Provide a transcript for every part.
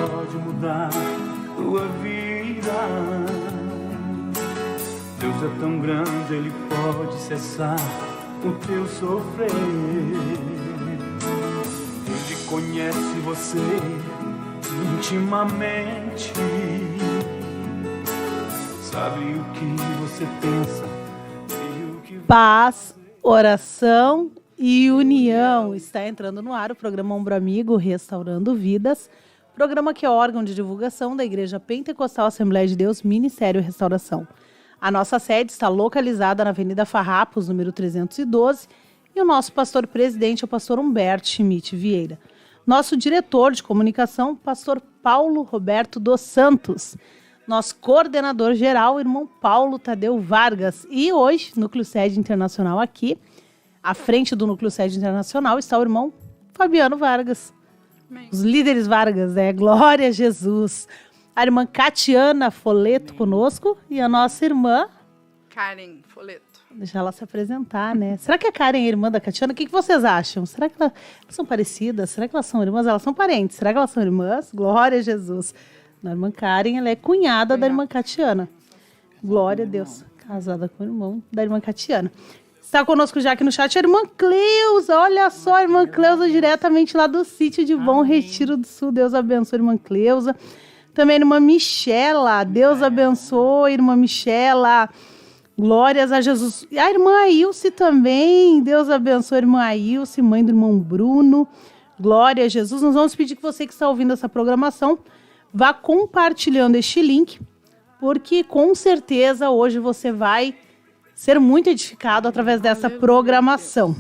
pode mudar tua vida. Deus é tão grande, Ele pode cessar o teu sofrer. Ele conhece você intimamente, sabe o que você pensa e o que... Paz, oração e união. Está entrando no ar o programa Ombro Amigo Restaurando Vidas, programa que é órgão de divulgação da Igreja Pentecostal Assembleia de Deus Ministério Restauração. A nossa sede está localizada na Avenida Farrapos, número 312, e o nosso pastor-presidente é o pastor Humberto Schmidt Vieira. Nosso diretor de comunicação, pastor Paulo Roberto dos Santos. Nosso coordenador geral, irmão Paulo Tadeu Vargas. E hoje, Núcleo Sede Internacional aqui, à frente do Núcleo Sede Internacional, está o irmão Fabiano Vargas. Amém. Os líderes Vargas, Glória a Jesus. A irmã Catiana Foleto conosco e a nossa irmã... Karen Foleto. Deixar ela se apresentar, né? Será que a Karen é irmã da Catiana? O que vocês acham? Será que elas são parecidas? Será que elas são irmãs? Elas são parentes. Será que elas são irmãs? Glória a Jesus. A irmã Karen, ela é cunhada da irmã Catiana. Glória a Deus. Casada com o irmão da irmã Catiana. Está conosco já aqui no chat a irmã Cleusa. Olha só, a irmã Cleusa diretamente lá do sítio de Bom Retiro do Sul. Deus abençoe a irmã Cleusa. Também a irmã Michela. Deus abençoe, irmã Michela. Glórias a Jesus. E a irmã Ailce também. Deus abençoe a irmã Ailce, mãe do irmão Bruno. Glória a Jesus. Nós vamos pedir que você que está ouvindo essa programação vá compartilhando este link, porque com certeza hoje você vai ser muito edificado através dessa programação.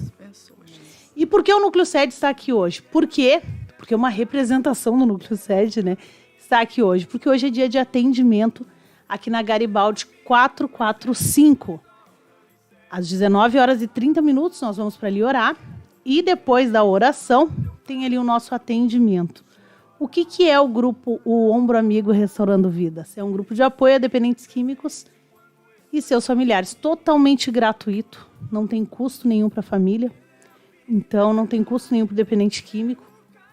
E por que o Núcleo Sede está aqui hoje? Por quê? Porque uma representação do Núcleo Sede, né, está aqui hoje. Porque hoje é dia de atendimento aqui na Garibaldi 445. Às 19h30 nós vamos para ali orar. E depois da oração tem ali o nosso atendimento. O que é o grupo, o Ombro Amigo Restaurando Vidas? É um grupo de apoio a dependentes químicos e seus familiares. Totalmente gratuito, não tem custo nenhum para a família. Então, não tem custo nenhum para o dependente químico.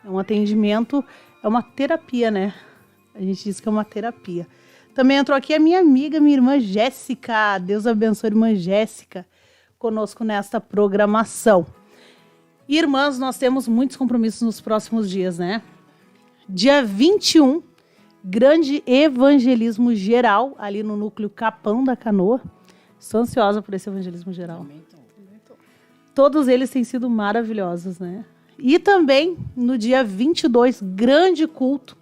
É um atendimento, é uma terapia, né? A gente diz que é uma terapia. Também entrou aqui a minha amiga, minha irmã Jéssica. Deus abençoe a irmã Jéssica conosco nesta programação. Irmãs, nós temos muitos compromissos nos próximos dias, né? Dia 21, grande evangelismo geral, ali no núcleo Capão da Canoa. Estou ansiosa por esse evangelismo geral. Todos eles têm sido maravilhosos, né? E também, no dia 22, grande culto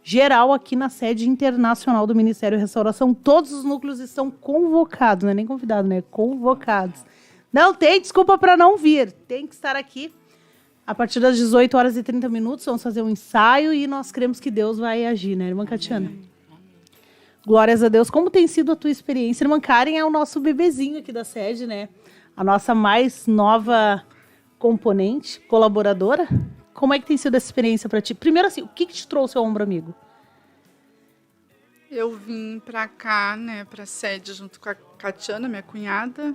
geral aqui na sede internacional do Ministério Restauração. Todos os núcleos estão convocados, não é nem convidados, né? Convocados. Não tem desculpa para não vir, tem que estar aqui. A partir das 18h30, vamos fazer um ensaio e nós cremos que Deus vai agir, né, irmã Catiana? Amém. Glórias a Deus. Como tem sido a tua experiência? Irmã Karen é o nosso bebezinho aqui da sede, né? A nossa mais nova componente, colaboradora. Como é que tem sido essa experiência para ti? Primeiro, assim, o que te trouxe ao Ombro Amigo? Eu vim para cá, né, para a sede junto com a Catiana, minha cunhada.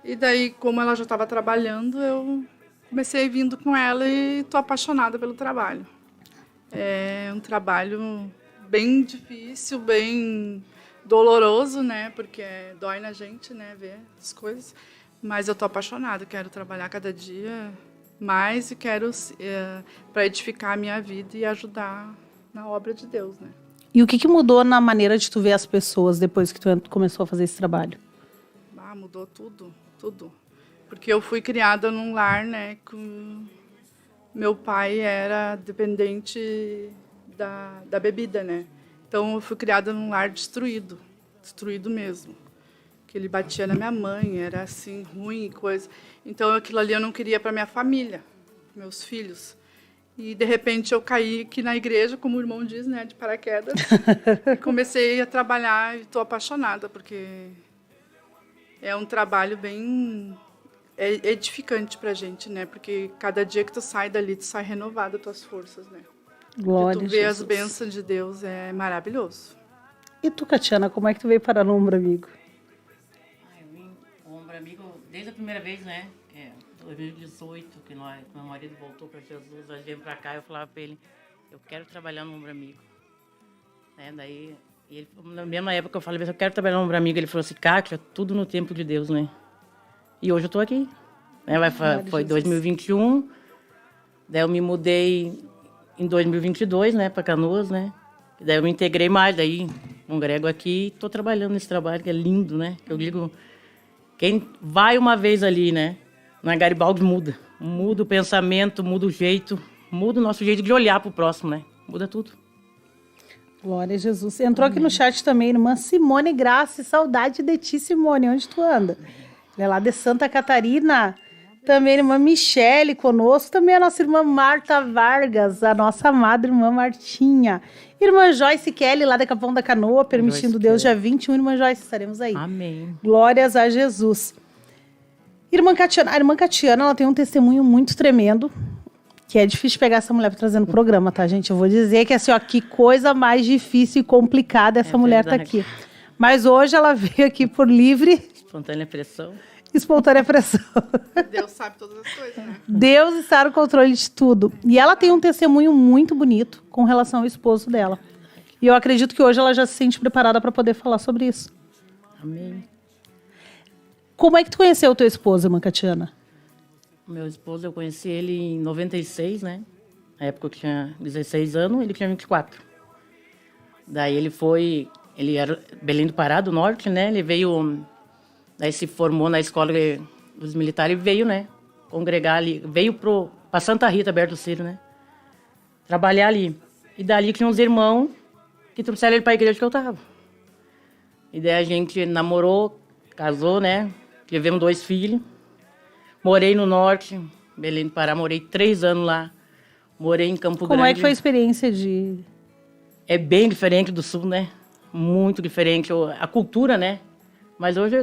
E daí, como ela já estava trabalhando, eu comecei vindo com ela e estou apaixonada pelo trabalho. É um trabalho bem difícil, bem doloroso, né? Porque dói na gente, né? Ver as coisas. Mas eu estou apaixonada, quero trabalhar cada dia mais e quero para edificar a minha vida e ajudar na obra de Deus, né? E o que mudou na maneira de tu ver as pessoas depois que tu começou a fazer esse trabalho? Mudou tudo, tudo. Porque eu fui criada num lar, né, com meu pai era dependente da bebida, né? Então eu fui criada num lar destruído mesmo. Que ele batia na minha mãe, era assim, ruim e coisa. Então aquilo ali eu não queria para minha família, meus filhos. E de repente eu caí aqui na igreja, como o irmão diz, né, de paraquedas. E comecei a trabalhar e estou apaixonada, porque é um trabalho bem edificante pra gente, né? Porque cada dia que tu sai dali, tu sai renovada as tuas forças, né? Glória a tu Jesus. vê as bênçãos de Deus, é maravilhoso. E tu, Catiana, como é que tu veio parar no Ombro Amigo? Eu vim no Ombro Amigo desde a primeira vez, né? Que é 2018, que meu marido voltou para Jesus, nós viemos para cá, eu falava para ele, eu quero trabalhar no Ombro Amigo. Né? Daí, ele, na mesma época eu falei, eu quero trabalhar no Ombro Amigo. Ele falou assim, Kátia, tudo no tempo de Deus, né? E hoje eu tô aqui. Né? Foi 2021, daí eu me mudei em 2022, né, para Canoas, né? E daí eu me integrei mais, daí congrego aqui e tô trabalhando nesse trabalho que é lindo, né? Eu digo, quem vai uma vez ali, né, na Garibaldi muda. Muda o pensamento, muda o jeito, muda o nosso jeito de olhar pro próximo, né? Muda tudo. Glória a Jesus. Entrou aqui no chat também, irmã Simone Graça, saudade de ti, Simone, onde tu anda? Ela é lá de Santa Catarina. Também a irmã Michele conosco, também a nossa irmã Marta Vargas, a nossa amada irmã Martinha. Irmã Joyce Kelly, lá da Capão da Canoa, permitindo Joyce Deus, Kelly. dia 21, irmã Joyce, estaremos aí. Amém. Glórias a Jesus. Irmã Catiana, a irmã Catiana, ela tem um testemunho muito tremendo, que é difícil pegar essa mulher para trazer no programa, tá, gente? Eu vou dizer que assim, ó, que coisa mais difícil e complicada essa mulher tá verdade. aqui. Mas hoje ela veio aqui por livre, Espontânea pressão. espontânea pressão. Deus sabe todas as coisas, né? Deus está no controle de tudo. E ela tem um testemunho muito bonito com relação ao esposo dela. E eu acredito que hoje ela já se sente preparada para poder falar sobre isso. Amém. Como é que tu conheceu o teu esposo, irmã Catiana? O meu esposo, eu conheci ele em 96, né? Na época eu tinha 16 anos, ele tinha 24. Daí ele era Belém do Pará, do Norte, né? Ele veio, daí se formou na escola dos militares e veio, né? Congregar ali, veio pra Santa Rita, Berto Ciro, né? Trabalhar ali. E dali tinha uns irmãos que trouxeram ele pra igreja que eu tava. E daí a gente namorou, casou, né? Tivemos 2 filhos. Morei no Norte, Belém do Pará, morei 3 anos lá. Morei em Campo Grande. Como é que foi a experiência de... É bem diferente do Sul, né? Muito diferente. A cultura, né? Mas hoje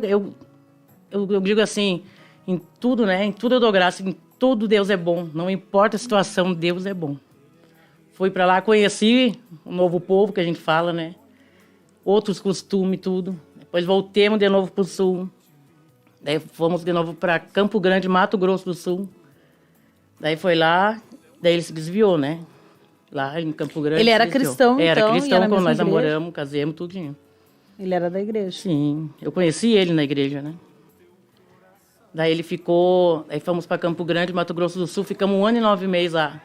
eu digo assim, em tudo, né? Em tudo eu dou graça, em tudo Deus é bom. Não importa a situação, Deus é bom. Fui para lá, conheci um novo povo, que a gente fala, né? Outros costumes, tudo. Depois voltemos de novo para o Sul. Daí fomos de novo para Campo Grande, Mato Grosso do Sul. Daí foi lá, daí ele se desviou, né? Lá em Campo Grande. Ele era se desviou. cristão, Era então, e cristão, era na quando mesma nós igreja? namoramos, casamos, tudinho. Ele era da igreja. Sim, eu conheci ele na igreja, né? Daí ele ficou... Aí fomos para Campo Grande, Mato Grosso do Sul. Ficamos 1 ano e 9 meses lá,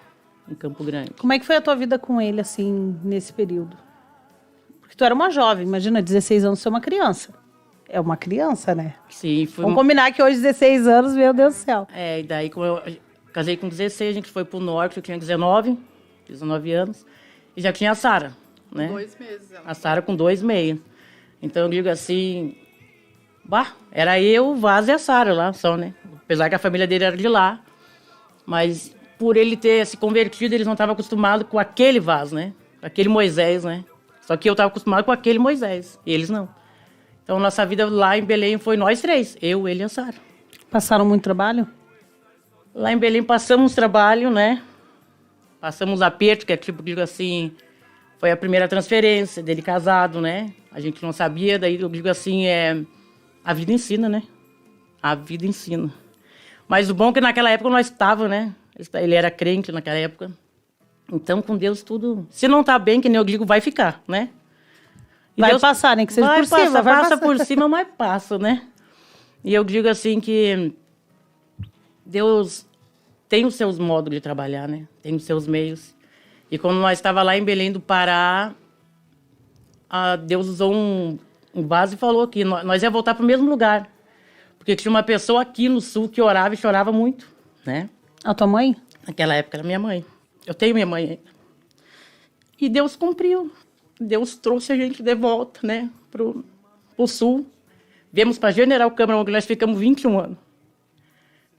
em Campo Grande. Como é que foi a tua vida com ele, assim, nesse período? Porque tu era uma jovem, imagina, 16 anos ser uma criança. É uma criança, né? Sim, fui... Vamos combinar que hoje, 16 anos, meu Deus do céu. É, e daí, como eu casei com 16, a gente foi pro Norte, eu tinha 19 anos. E já tinha a Sara, né? 2 meses. Ela. A Sara com 2 meses. Então, eu digo assim... Bah, era eu, o Vaz e a Sara lá só, né? Apesar que a família dele era de lá. Mas, por ele ter se convertido, eles não estavam acostumados com aquele Vaz, né? Com aquele Moisés, né? Só que eu estava acostumado com aquele Moisés. E eles não. Então, nossa vida lá em Belém foi nós 3. Eu, ele e a Sara. Passaram muito trabalho? Lá em Belém passamos trabalho, né? Passamos aperto, que é tipo, digo assim... Foi a primeira transferência dele casado, né? A gente não sabia, daí eu digo assim, a vida ensina, né? A vida ensina. Mas o bom é que naquela época nós estávamos, né? Ele era crente naquela época. Então, com Deus, tudo... Se não tá bem, que nem eu digo, vai ficar, né? E Vai Deus passar, nem que seja vai por cima. passar, Vai passa passar. por cima, mas passa, né? E eu digo assim que Deus tem os seus modos de trabalhar, né? Tem os seus meios. E quando nós estávamos lá em Belém do Pará, Deus usou um vaso e falou que nós ia voltar para o mesmo lugar. Porque tinha uma pessoa aqui no Sul que orava e chorava muito, né? A tua mãe? Naquela época era minha mãe. Eu tenho minha mãe ainda. E Deus cumpriu. Deus trouxe a gente de volta, né? Pro Sul. Viemos para General Câmara, onde nós ficamos 21 anos.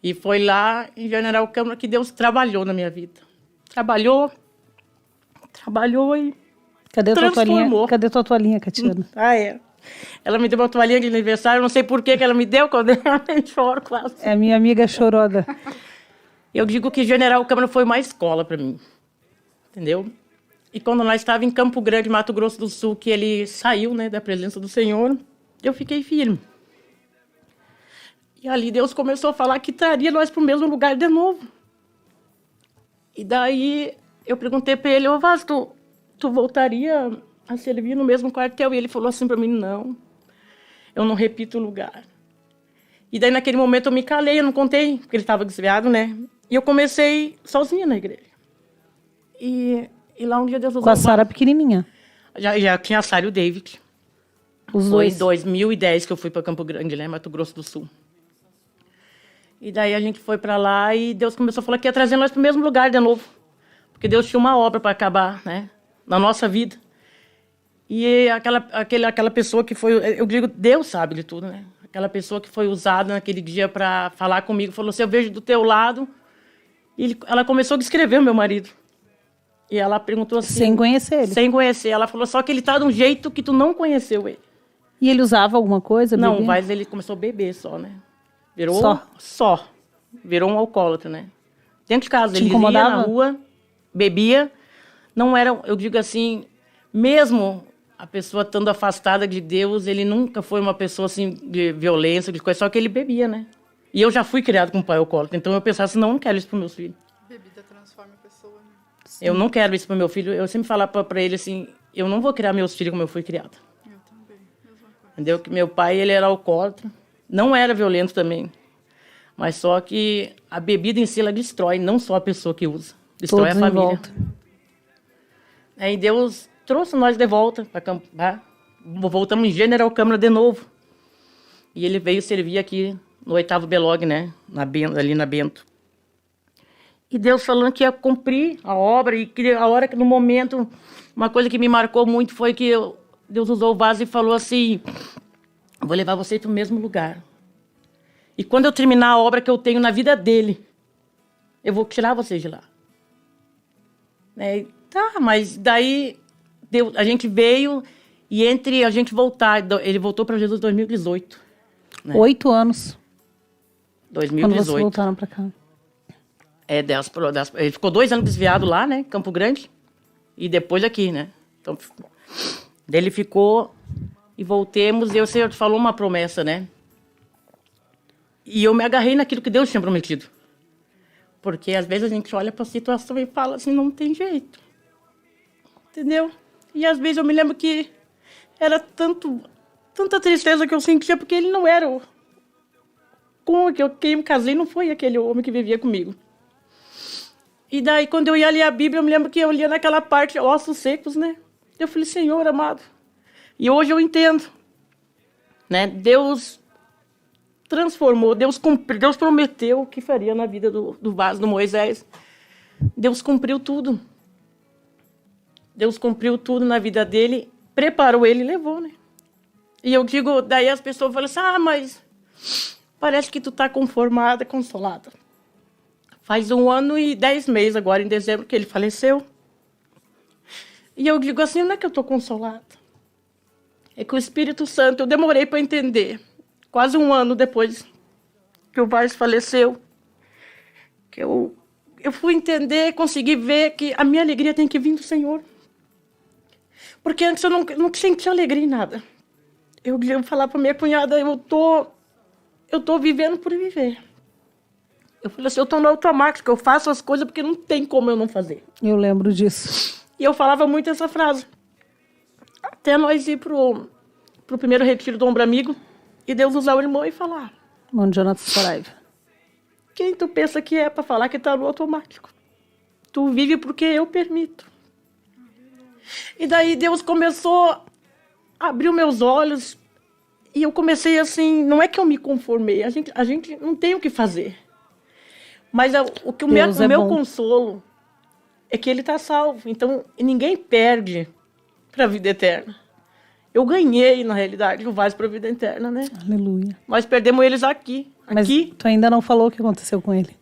E foi lá em General Câmara que Deus trabalhou na minha vida. Trabalhou e Cadê a tua toalhinha? transformou. Cadê a tua toalhinha, Catiana? É. Ela me deu uma toalhinha de aniversário, eu não sei por que ela me deu, quando eu choro quase. É a minha amiga choroda. Eu digo que General Câmara foi uma escola para mim, entendeu? E quando nós estávamos em Campo Grande, Mato Grosso do Sul, que ele saiu, né, da presença do Senhor, eu fiquei firme. E ali Deus começou a falar que traria nós para o mesmo lugar de novo. E daí eu perguntei para ele, ô Vaz, tu voltaria a servir no mesmo quartel? E ele falou assim para mim, não, eu não repito o lugar. E daí, naquele momento, eu me calei, eu não contei, porque ele estava desviado, né? E eu comecei sozinha na igreja. E lá um dia Deus usou... Com a Sara pequenininha. Já tinha a Sara e o David. Os Foi dois. em 2010 que eu fui para Campo Grande, né? Mato Grosso do Sul. E daí a gente foi para lá e Deus começou a falar que ia trazer nós para o mesmo lugar de novo. Porque Deus tinha uma obra para acabar, né? Na nossa vida. E aquela pessoa que foi... Eu digo, Deus sabe de tudo, né? Aquela pessoa que foi usada naquele dia para falar comigo, falou assim, eu vejo do teu lado. E ela começou a descrever o meu marido. E ela perguntou assim... Sem conhecer ele. Sem conhecer. Ela falou, só que ele tá de um jeito que tu não conheceu ele. E ele usava alguma coisa? Não, bebia? mas ele começou a beber só, né? Virou Só? Virou um alcoólatra, né? Dentro de casa, Te ele ia incomodava? na rua, bebia. Não era, eu digo assim, mesmo a pessoa estando afastada de Deus, ele nunca foi uma pessoa assim de violência, de coisa, só que ele bebia, né? E eu já fui criado com um pai alcoólatra, então eu pensava assim, não quero isso para meus filhos. Bebida transforma a pessoa, né? Eu não quero isso para meu filho. Eu sempre falava para ele assim, eu não vou criar meus filhos como eu fui criada. Eu também, mesma coisa. Entendeu? Que meu pai, ele era alcoólatra, não era violento também, mas só que a bebida em si, ela destrói, não só a pessoa que usa, destrói Todos a em família. volta. Aí Deus trouxe nós de volta para acampar, voltamos em General Câmara de novo, e ele veio servir aqui no 8º Belog, né, ali na Bento. E Deus falando que ia cumprir a obra, e que a hora que no momento, uma coisa que me marcou muito foi que Deus usou o vaso e falou assim, vou levar você para o mesmo lugar. E quando eu terminar a obra que eu tenho na vida dele, eu vou tirar vocês de lá. Tá, mas daí a gente veio e entre a gente voltar, ele voltou para Jesus em 2018. Né? 8 anos. Quando vocês 2018. voltaram pra cá. Ele ficou 2 anos desviado lá, né? Campo Grande. E depois aqui, né? Então, daí ele ficou e voltemos. E o Senhor falou uma promessa, né? E eu me agarrei naquilo que Deus tinha prometido. Porque às vezes a gente olha para a situação e fala assim, não tem jeito. Entendeu? E às vezes eu me lembro que era tanta tristeza que eu sentia, porque ele não era com quem eu me casei, não foi aquele homem que vivia comigo. E daí, quando eu ia ler a Bíblia, eu me lembro que eu lia naquela parte, ossos secos, né? Eu falei, Senhor amado. E hoje eu entendo, né? Deus transformou, Deus prometeu o que faria na vida do vaso, do Moisés. Deus cumpriu tudo. Deus cumpriu tudo na vida dele, preparou ele e levou, né? E eu digo, daí as pessoas falam assim, mas parece que tu tá conformada, consolada. Faz 1 ano e 10 meses agora, em dezembro, que ele faleceu. E eu digo assim, não é que eu tô consolada. É que o Espírito Santo, eu demorei para entender. Quase 1 ano depois que o Vaz faleceu, que eu fui entender, consegui ver que a minha alegria tem que vir do Senhor. Porque antes eu não sentia alegria em nada. Eu falava para minha cunhada, eu tô vivendo por viver. Eu falei assim, eu tô no automático, eu faço as coisas porque não tem como eu não fazer. Eu lembro disso. E eu falava muito essa frase. Até nós ir pro primeiro retiro do Ombro Amigo, e Deus usar o irmão e falar. Mano, Jonathan Saraiva. Quem tu pensa que é para falar que tá no automático? Tu vive porque eu permito. E daí Deus começou a abrir meus olhos, e eu comecei assim, não é que eu me conformei, a gente não tem o que fazer. Mas o meu consolo é que ele está salvo. Então, ninguém perde para a vida eterna. Eu ganhei, na realidade, o vaso para a vida eterna, né? Aleluia. Nós perdemos eles aqui. Mas tu ainda não falou o que aconteceu com ele.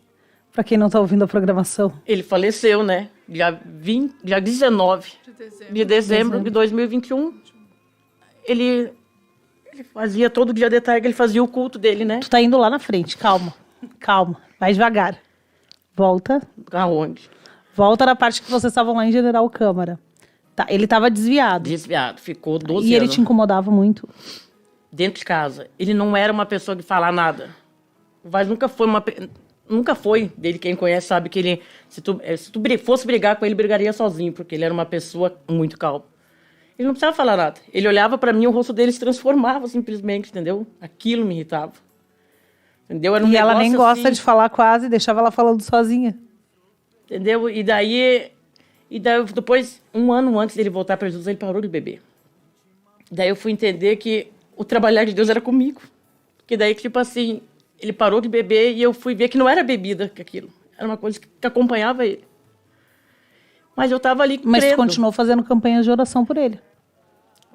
Para quem não está ouvindo a programação. Ele faleceu, né? Dia 19 de dezembro de 2021. Ele fazia, todo dia de tarde, ele fazia o culto dele, né? Tu tá indo lá na frente, calma. Vai devagar. Volta. Aonde? Volta na parte que vocês estavam lá em General Câmara. Tá, ele estava desviado. Desviado, ficou 12 anos. E ele te incomodava muito? Dentro de casa. Ele não era uma pessoa que fala nada. O Vaz nunca foi nunca foi dele. Quem conhece sabe que ele, se tu fosse brigar com ele, brigaria sozinho, porque ele era uma pessoa muito calma. Ele não precisava falar nada. Ele olhava para mim, o rosto dele se transformava simplesmente, entendeu? Aquilo me irritava. Entendeu? Era um E ela nem negócio gosta assim, de falar quase, deixava ela falando sozinha. entendeu? E daí, depois, um ano antes dele voltar para Jesus, ele parou de beber. Daí eu fui entender que o trabalhar de Deus era comigo. Porque daí, tipo assim, ele parou de beber e eu fui ver que não era bebida que aquilo. Era uma coisa que acompanhava ele. Mas eu estava ali Mas tu crendo. continuou fazendo campanhas de oração por ele.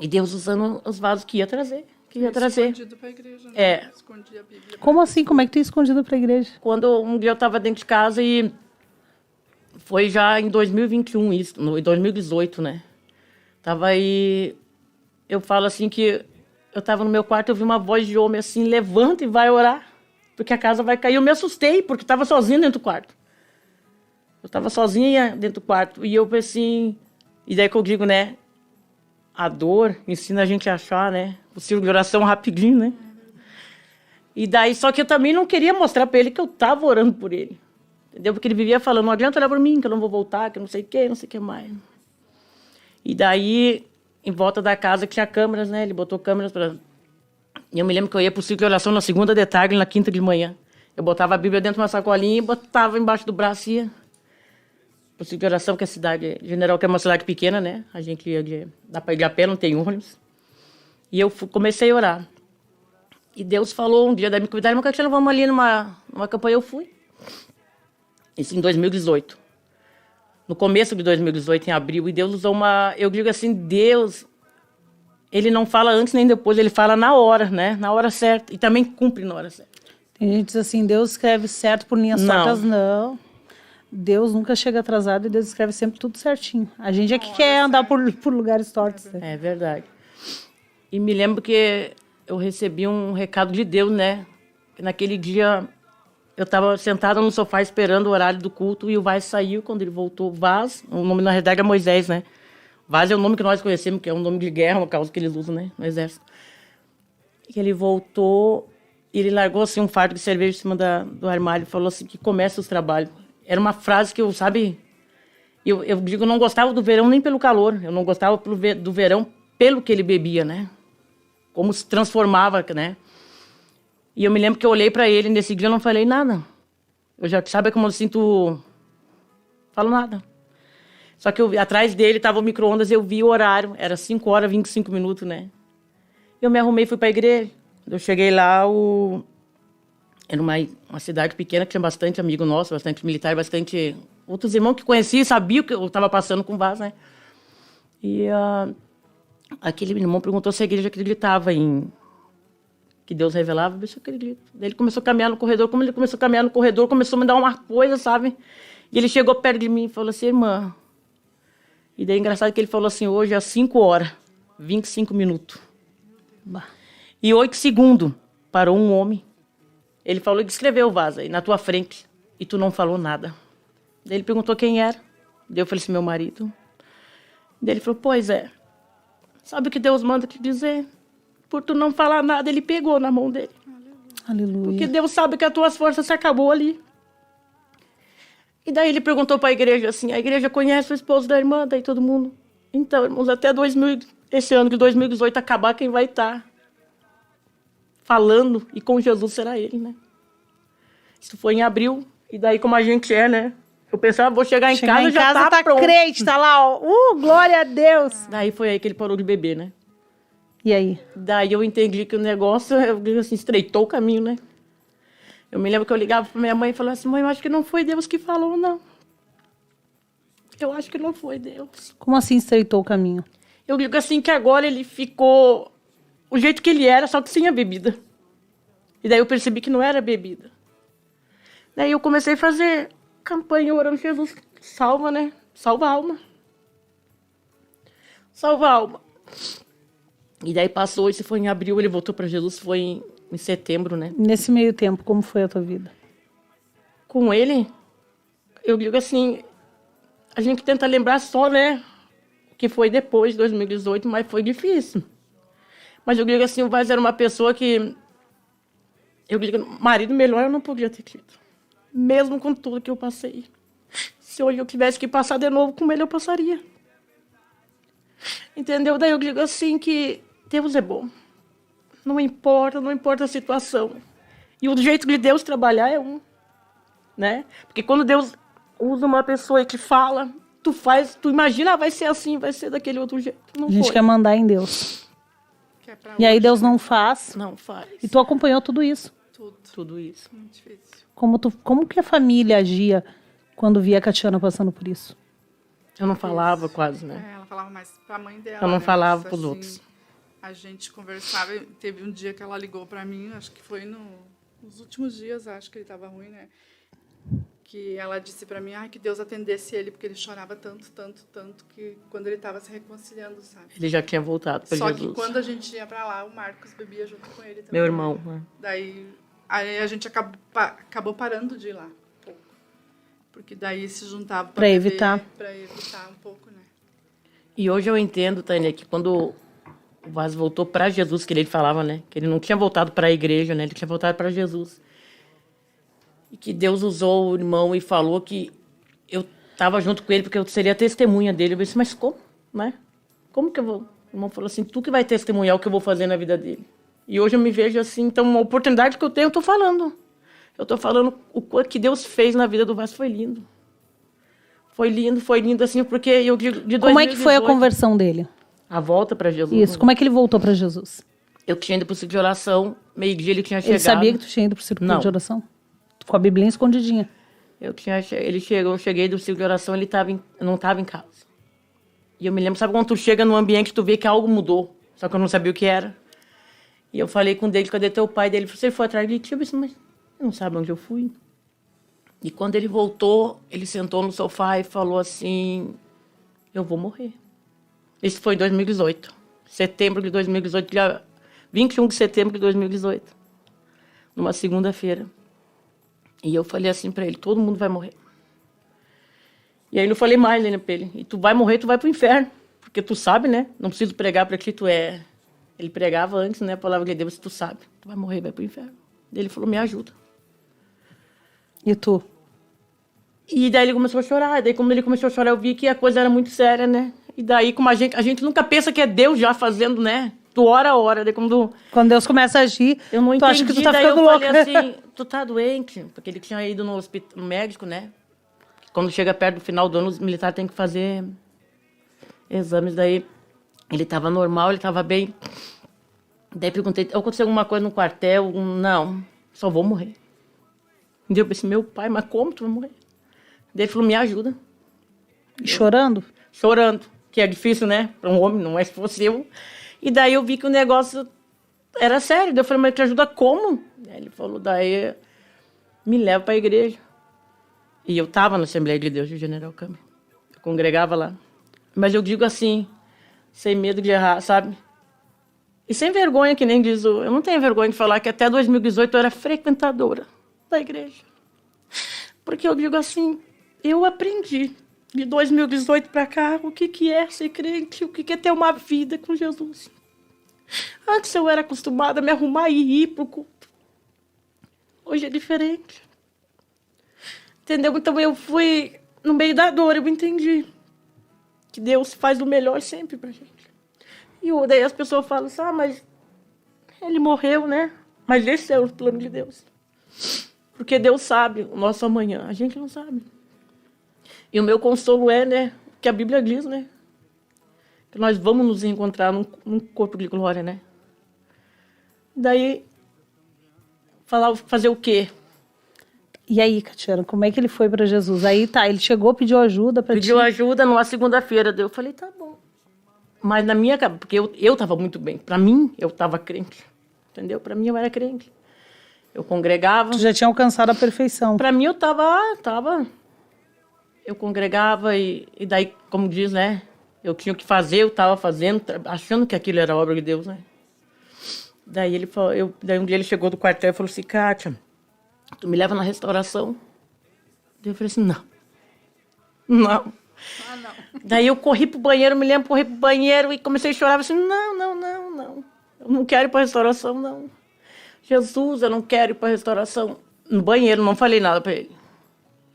E Deus usando os vasos que ia trazer. Que ia trazer. Escondido para a igreja, né? É. Escondia a Bíblia. Como assim? Como é que tu ia escondido pra igreja? Quando um dia eu estava dentro de casa e foi já em 2021 isso, em 2018, né? Tava aí, eu falo assim que eu estava no meu quarto, eu vi uma voz de homem assim, levanta e vai orar, porque a casa vai cair. Eu me assustei, porque estava sozinha dentro do quarto. Eu estava sozinha dentro do quarto e eu pensei assim, e daí que eu digo, né? A dor ensina a gente a achar, né? O círculo de oração rapidinho, né? E daí, só que eu também não queria mostrar para ele que eu estava orando por ele. Entendeu? Porque ele vivia falando, não adianta olhar por mim, que eu não vou voltar, que eu não sei o que mais. E daí, em volta da casa tinha câmeras, né? Ele botou câmeras para... E eu me lembro que eu ia pro círculo de oração na segunda de tarde e na quinta de manhã. Eu botava a Bíblia dentro de uma sacolinha e botava embaixo do braço e ia pro círculo de oração, que é a cidade General, que é uma cidade pequena, né? A gente ia dá para ir de a pé, não tem ônibus. E eu comecei a orar. E Deus falou um dia, daí me convidaram, mas Caetano, vamos ali numa campanha. Eu fui. Isso em 2018. No começo de 2018, em abril. E Deus usou eu digo assim, Deus, ele não fala antes nem depois, ele fala na hora, né? Na hora certa. E também cumpre na hora certa. Tem gente que diz assim, Deus escreve certo por linhas Não. tortas. Não. Deus nunca chega atrasado e Deus escreve sempre tudo certinho. A gente é que quer andar por lugares tortos. Né? É verdade. E me lembro que eu recebi um recado de Deus, né? Naquele dia, eu estava sentada no sofá esperando o horário do culto e o Vaz saiu. Quando ele voltou, Vaz, o nome na realidade é Moisés, né? Vaz é o nome que nós conhecemos, que é um nome de guerra, no caso que eles usam, né? No exército. E ele voltou e ele largou assim um fardo de cerveja em cima do armário e falou assim que começa os trabalhos. Era uma frase que eu, sabe... Eu digo, eu não gostava do verão nem pelo calor. Eu não gostava do verão pelo que ele bebia, né? Como se transformava, né? E eu me lembro que eu olhei para ele nesse dia, eu não falei nada. Eu já, sabe como eu sinto... Falo nada. Só que atrás dele estava o micro-ondas, eu vi o horário. Era 5h25, né? Eu me arrumei e fui para a igreja. Eu cheguei lá, era uma cidade pequena que tinha bastante amigo nosso, bastante militar, bastante... Outros irmãos que conheciam e sabiam que eu estava passando com o Vaz, né? E aquele irmão perguntou se a igreja acreditava em... Que Deus revelava, eu acredito. Daí ele começou a caminhar no corredor. Como ele começou a caminhar no corredor, começou a me dar uma coisa, sabe? E ele chegou perto de mim e falou assim, irmã... E daí é engraçado que ele falou assim, hoje às 5h25. E 8 segundos, parou um homem. Ele falou e descreveu o Vaz aí, na tua frente. E tu não falou nada. Daí ele perguntou quem era. Daí eu falei assim, meu marido. Daí ele falou, pois é. Sabe o que Deus manda te dizer? Por tu não falar nada, ele pegou na mão dele. Aleluia. Porque Deus sabe que as tuas forças se acabou ali. E daí ele perguntou para a igreja assim, a igreja conhece o esposo da irmã? Daí todo mundo. Então, irmãos, até esse ano de 2018 acabar, quem vai estar falando e com Jesus será ele, né? Isso foi em abril. E daí, como a gente é, né? Eu pensava, vou chegar em casa, já tá pronto. crente, tá lá, ó. Glória a Deus. Daí foi aí que ele parou de beber, né? E aí? Daí eu entendi que o negócio, eu digo assim, estreitou o caminho, né? Eu me lembro que eu ligava pra minha mãe e falava assim, mãe, eu acho que não foi Deus que falou, não. Eu acho que não foi Deus. Como assim estreitou o caminho? Eu digo assim que agora ele ficou o jeito que ele era, só que sem a bebida. E daí eu percebi que não era bebida. Daí eu comecei a fazer campanha orando, Jesus, salva, né? Salva a alma. Salva a alma. E daí passou, isso foi em abril, ele voltou para Jesus, foi em setembro, né? Nesse meio tempo, como foi a tua vida? Com ele, eu digo assim, a gente tenta lembrar só, né? O que foi depois de 2018, mas foi difícil. Mas eu digo assim, o Vaz era uma pessoa que... Eu digo, marido melhor eu não podia ter tido. mesmo com tudo que eu passei. Se hoje eu tivesse que passar de novo com ele, eu passaria. Entendeu? Daí eu digo assim que Deus é bom. Não importa a situação. E o jeito de Deus trabalhar é um, né? Porque quando Deus usa uma pessoa e te fala, tu imagina, vai ser assim, vai ser daquele outro jeito. Não A gente foi. quer mandar em Deus. Que é pra E aí hoje, Deus né? não faz. Não faz. E tu acompanhou tudo isso. Tudo isso. Muito difícil. Como que a família agia quando via a Catiana passando por isso? Eu não falava quase, né? Ela falava mais pra mãe dela. Eu não né? falava Mas, pros outros. A gente conversava. Teve um dia que ela ligou pra mim, acho que foi nos últimos dias, acho que ele estava ruim, né? Que ela disse pra mim, que Deus atendesse ele, porque ele chorava tanto, que quando ele estava se reconciliando, sabe? Ele já tinha voltado para Só Jesus. que quando a gente ia pra lá, o Marcos bebia junto com ele também. Meu irmão, né? Daí aí a gente acabou parando de ir lá um pouco. Porque daí se juntava Pra evitar. Para evitar um pouco, né? E hoje eu entendo, Tânia, que quando o Vaz voltou para Jesus, que ele falava, né? Que ele não tinha voltado para a igreja, né? Ele tinha voltado para Jesus. E que Deus usou o irmão e falou que eu estava junto com ele porque eu seria testemunha dele. Eu disse, mas como, né? Como que eu vou? O irmão falou assim, tu que vai testemunhar o que eu vou fazer na vida dele. E hoje eu me vejo assim, então uma oportunidade que eu tenho, eu estou falando. Eu estou falando o que Deus fez na vida do Vaz foi lindo. Foi lindo assim, porque eu de 2018... Como é que foi a conversão dele? A volta para Jesus. Isso, como é que ele voltou para Jesus? Eu tinha ido para o ciclo de oração, meio-dia ele tinha chegado. Ele sabia que tu tinha ido pro círculo Não. de oração? Com a Biblinha escondidinha. Ele chegou, eu cheguei do ciclo de oração, ele não estava em casa. E eu me lembro, sabe quando tu chega num ambiente tu vê que algo mudou, só que eu não sabia o que era. E eu falei com ele, cadê teu pai? Ele falou, você foi atrás de ti? Eu disse, mas não sabe onde eu fui. E quando ele voltou, ele sentou no sofá e falou assim, eu vou morrer. Isso foi em 2018. Setembro de 2018, dia 21 de setembro de 2018. Numa segunda-feira. E eu falei assim pra ele, todo mundo vai morrer. E aí eu falei mais, né, pra ele, e tu vai morrer, tu vai pro inferno. Porque tu sabe, né? Não preciso pregar pra ti, tu é... Ele pregava antes, né, a palavra de Deus, tu sabe. Tu vai morrer, vai pro inferno. Ele falou, me ajuda. E tu? E daí ele começou a chorar. Daí como ele começou a chorar, eu vi que a coisa era muito séria, né? E daí, como a gente nunca pensa que é Deus já fazendo, né? Tu ora a hora. Daí Quando Deus começa a agir, eu não tu entendi. acha que tu tá daí ficando eu louca. falei assim, tu tá doente? Porque ele tinha ido no hospital, no médico, né? Quando chega perto do final do ano, os militares têm que fazer exames. Daí ele tava normal, ele tava bem. Daí perguntei, aconteceu alguma coisa no quartel? Não, só vou morrer. Daí eu pensei, meu pai, mas como tu vai morrer? Daí ele falou, me ajuda. E chorando? Chorando, que é difícil, né? Para um homem, não é se fosse eu. E daí eu vi que o negócio era sério. Daí eu falei, mas te ajuda como? Daí ele falou, daí me leva para a igreja. E eu estava na Assembleia de Deus de General Câmara. Eu congregava lá. Mas eu digo assim, sem medo de errar, sabe? E sem vergonha, que nem diz eu não tenho vergonha de falar que até 2018 eu era frequentadora da igreja. Porque eu digo assim, eu aprendi de 2018 para cá o que é ser crente, o que é ter uma vida com Jesus. Antes eu era acostumada a me arrumar e ir para o culto. Hoje é diferente. Entendeu? Então eu fui, no meio da dor, eu entendi que Deus faz o melhor sempre pra gente. E daí as pessoas falam assim, mas ele morreu, né? Mas esse é o plano de Deus. Porque Deus sabe o nosso amanhã, a gente não sabe. E o meu consolo é, né, que a Bíblia diz, né? Que nós vamos nos encontrar num corpo de glória, né? Daí, fazer o quê? E aí, Catiana, como é que ele foi para Jesus? Aí tá, ele chegou, pediu ajuda para ti. Pediu ajuda numa segunda-feira. Eu falei, tá bom. Mas na minha cabeça, porque eu estava muito bem. Para mim, eu estava crente. Entendeu? Para mim, eu era crente. Eu congregava. Tu já tinha alcançado a perfeição. Para mim, eu tava. Eu congregava e daí, como diz, né? Eu tinha o que fazer, eu estava fazendo, achando que aquilo era obra de Deus, né? Daí ele falou, daí um dia ele chegou do quartel e falou assim, Kátia, tu me leva na restauração? Daí eu falei assim, não. Não. Daí eu corri pro banheiro, me lembro, corri pro banheiro e comecei a chorar, assim, não. Eu não quero ir pra restauração, não. Jesus, eu não quero ir pra restauração. No banheiro, não falei nada pra ele.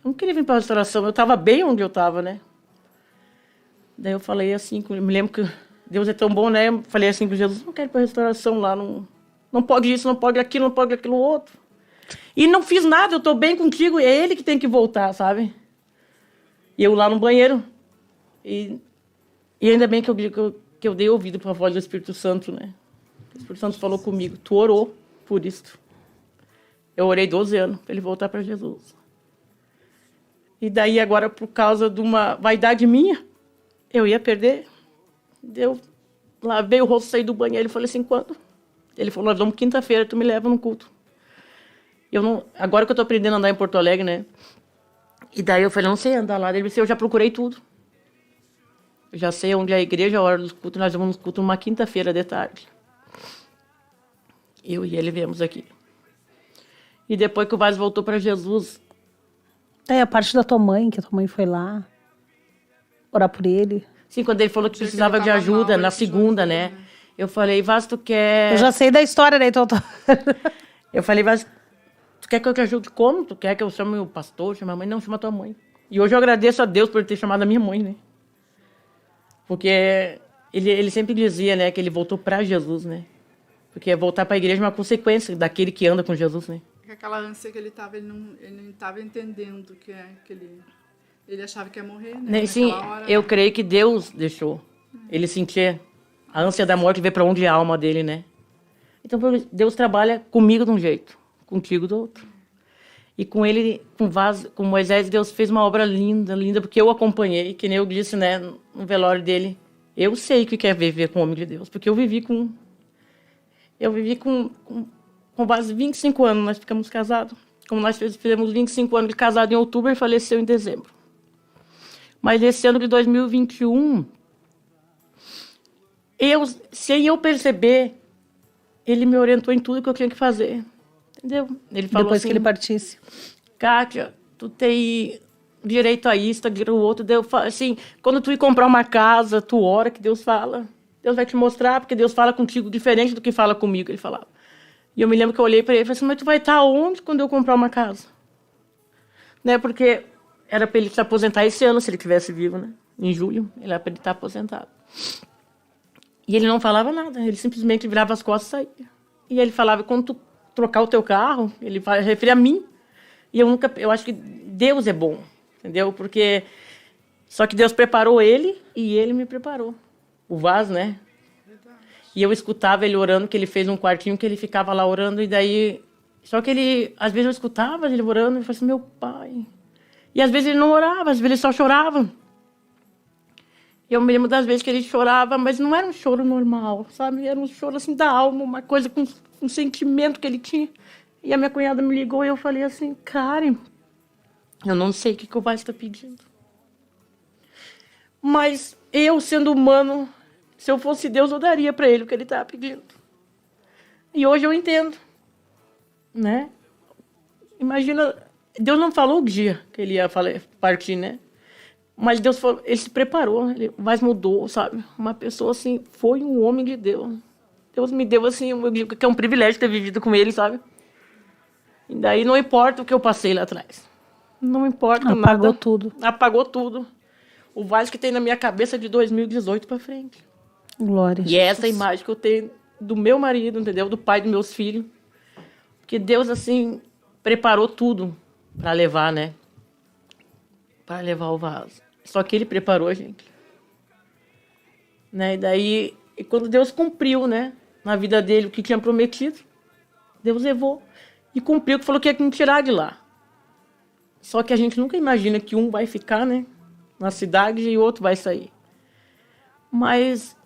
Eu não queria vir para a restauração, eu estava bem onde eu estava, né? Daí eu falei assim, eu me lembro que Deus é tão bom, né? Eu falei assim com Jesus, não quero ir para a restauração lá, não pode isso, não pode aquilo, não pode aquilo outro. E não fiz nada, eu estou bem contigo, é ele que tem que voltar, sabe? E eu lá no banheiro. E ainda bem que eu dei ouvido para a voz do Espírito Santo, né? O Espírito Santo falou comigo, tu orou por isso. Eu orei 12 anos para ele voltar para Jesus. E daí agora, por causa de uma vaidade minha, eu ia perder. Eu lavei o rosto, saí do banheiro e falei assim, quando? Ele falou, nós vamos quinta-feira, tu me leva no culto. Agora que eu estou aprendendo a andar em Porto Alegre, né? E daí eu falei, não sei andar lá. Ele disse, eu já procurei tudo. Eu já sei onde é a igreja, a hora dos cultos, nós vamos nos cultos uma quinta-feira de tarde. Eu e ele viemos aqui. E depois que o Vaz voltou para Jesus... A parte da tua mãe, que a tua mãe foi lá orar por ele. Sim, quando ele falou que precisava de ajuda, na segunda, né? Eu falei, Vaz, tu quer... Eu já sei da história, né? Então... Eu falei, Vaz, tu quer que eu te ajude como? Tu quer que eu chame o pastor, chame a mãe? Não, chama a tua mãe. E hoje eu agradeço a Deus por ter chamado a minha mãe, né? Porque ele sempre dizia, né, que ele voltou para Jesus, né? Porque voltar para a igreja é uma consequência daquele que anda com Jesus, né? Aquela ânsia que ele não estava entendendo que ele achava que ia morrer, né? Sim, eu creio que Deus deixou ele sentir a ânsia da morte, ver para onde é a alma dele, né? Então Deus trabalha comigo de um jeito, contigo do outro. E com ele, com Moisés, Deus fez uma obra linda, linda, porque eu acompanhei, que nem eu disse, né, no velório dele. Eu sei o que é viver com o homem de Deus, porque eu vivi com quase 25 anos, nós ficamos casados. Como nós fizemos 25 anos de casado em outubro, ele faleceu em dezembro. Mas esse ano de 2021, sem eu perceber, ele me orientou em tudo que eu tinha que fazer. Entendeu? Ele falou depois assim, que ele partisse. Kátia, tu tem direito a isso, a direito ao outro. Deus fala assim, quando tu ir comprar uma casa, tu ora que Deus fala. Deus vai te mostrar, porque Deus fala contigo diferente do que fala comigo, ele falava. E eu me lembro que eu olhei para ele e falei assim, mas tu vai estar onde quando eu comprar uma casa? Né? Porque era para ele se aposentar esse ano, se ele estivesse vivo, né? Em julho, ele era para ele estar aposentado. E ele não falava nada, ele simplesmente virava as costas e saía. E ele falava, quando tu trocar o teu carro, ele vai referir a mim. E eu acho que Deus é bom, entendeu? Porque só que Deus preparou ele e ele me preparou. O Vaz, né? E eu escutava ele orando, que ele fez um quartinho que ele ficava lá orando, e daí... Só que ele... Às vezes eu escutava ele orando, e eu falava assim, meu pai... E às vezes ele não orava, às vezes ele só chorava. E eu me lembro das vezes que ele chorava, mas não era um choro normal, sabe? Era um choro assim da alma, uma coisa com um sentimento que ele tinha. E a minha cunhada me ligou e eu falei assim, Karen, eu não sei o que o Vaz está pedindo. Mas eu, sendo humano... Se eu fosse Deus, eu daria para ele o que ele estava pedindo. E hoje eu entendo. Né? Imagina, Deus não falou o dia que ele ia partir, né? Mas Deus falou, ele se preparou, ele mais mudou, sabe? Uma pessoa assim, foi um homem de Deus. Deus me deu assim, que é um privilégio ter vivido com ele, sabe? E daí não importa o que eu passei lá atrás. Não importa nada. Apagou tudo. Apagou tudo. O Vaz que tem na minha cabeça de 2018 para frente. Glória. E é essa imagem que eu tenho do meu marido, entendeu? Do pai dos meus filhos. Porque Deus, assim, preparou tudo para levar, né? Para levar o Vaz. Só que ele preparou a gente. Né? E daí, quando Deus cumpriu, né? Na vida dele, o que tinha prometido, Deus levou. E cumpriu, que falou que ia me tirar de lá. Só que a gente nunca imagina que um vai ficar, né? Na cidade e o outro vai sair. Mas...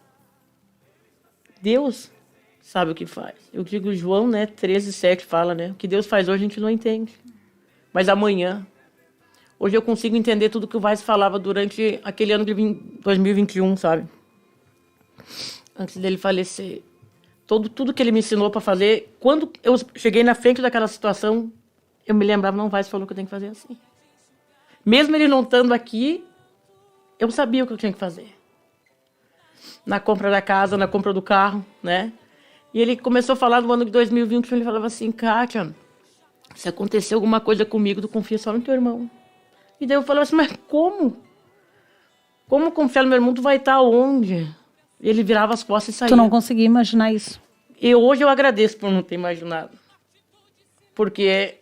Deus sabe o que faz. Eu digo, João, né, 13:7 fala, né? O que Deus faz hoje a gente não entende. Mas amanhã, hoje eu consigo entender tudo que o Vaz falava durante aquele ano de 2021, sabe? Antes dele falecer. Tudo que ele me ensinou para fazer. Quando eu cheguei na frente daquela situação, eu me lembrava, não, o Vaz falou que eu tenho que fazer assim. Mesmo ele não estando aqui, eu sabia o que eu tinha que fazer. Na compra da casa, na compra do carro, né? E ele começou a falar no ano de 2021, ele falava assim, Kátia, se acontecer alguma coisa comigo, tu confia só no teu irmão. E daí eu falava assim, mas como? Como confiar no meu irmão? Tu vai estar onde? Ele virava as costas e saía. Tu não conseguia imaginar isso. E hoje eu agradeço por não ter imaginado. Porque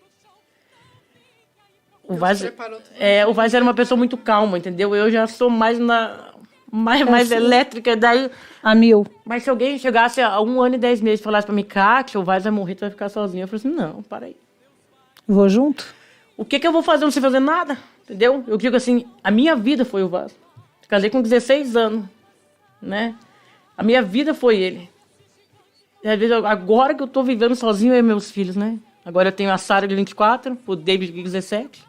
o Vaz era uma pessoa muito calma, entendeu? Eu já sou mais mais elétrica, daí... A mil. Mas se alguém chegasse a 1 ano e 10 meses e falasse pra mim, Kátia, o Vaz vai morrer, tu vai ficar sozinha. Eu falei assim, não, para aí. Vou junto? O que eu vou fazer? Eu não sei fazer nada, entendeu? Eu digo assim, a minha vida foi o Vaz. Casei com 16 anos, né? A minha vida foi ele. E às vezes, agora que eu tô vivendo sozinho, eu e meus filhos, né? Agora eu tenho a Sara de 24, o David de 17.